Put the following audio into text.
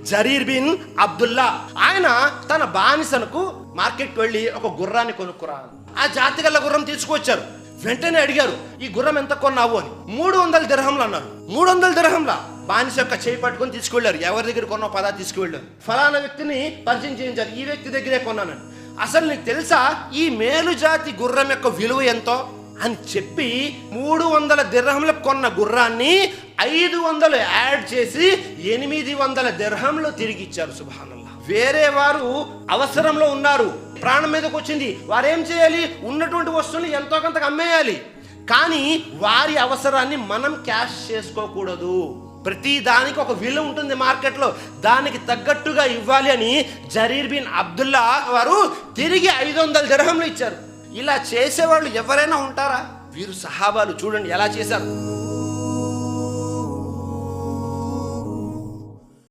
Jarir bin Abdullah. ఆయన తన బానిసనకు market వెళ్ళి ఒక గుర్రాన్ని కొనుక్కురా, ఆ జాతి గల గుర్రం తీసుకొచ్చారు. వెంటనే అడిగారు, ఈ గుర్రం ఎంత కొన్నావు అని. 300 దిర్హంలు అన్నారు. 300 దిర్హంలా? బానిస యొక్క చేయి పట్టుకొని తీసుకువెళ్ళారు. ఎవరి దగ్గర కొన్నావు పదా తీసుకువెళ్ళారు. ఫలానా వ్యక్తిని పరిచయం చేయించారు, ఈ వ్యక్తి దగ్గరే కొన్నానని. అసలు నీకు తెలుసా ఈ మేలు జాతి గుర్రం యొక్క విలువ ఎంతో అని చెప్పి 300 దిర్హంలకు కొన్న గుర్రాన్ని 500 యాడ్ చేసి 800 దిర్హంలు తిరిగి ఇచ్చారు. సుబ్హానల్లాహ్. వేరే వారు అవసరంలో ఉన్నారు, ప్రాణం మీదకి వచ్చింది, వారేం చేయాలి? ఉన్నటువంటి వస్తువులు ఎంతో కొంత అమ్మేయాలి. కానీ వారి అవసరాన్ని మనం క్యాష్ చేసుకోకూడదు. ప్రతి దానికి ఒక విలువ ఉంటుంది మార్కెట్లో, దానికి తగ్గట్టుగా ఇవ్వాలి అని జరీర్ బిన్ అబ్దుల్లా వారు తిరిగి 500 దిర్హంలు ఇచ్చారు. ఇలా చేసేవాళ్ళు ఎవరైనా ఉంటారా? వీరు సహాబాలు చూడండి ఎలా చేశారు.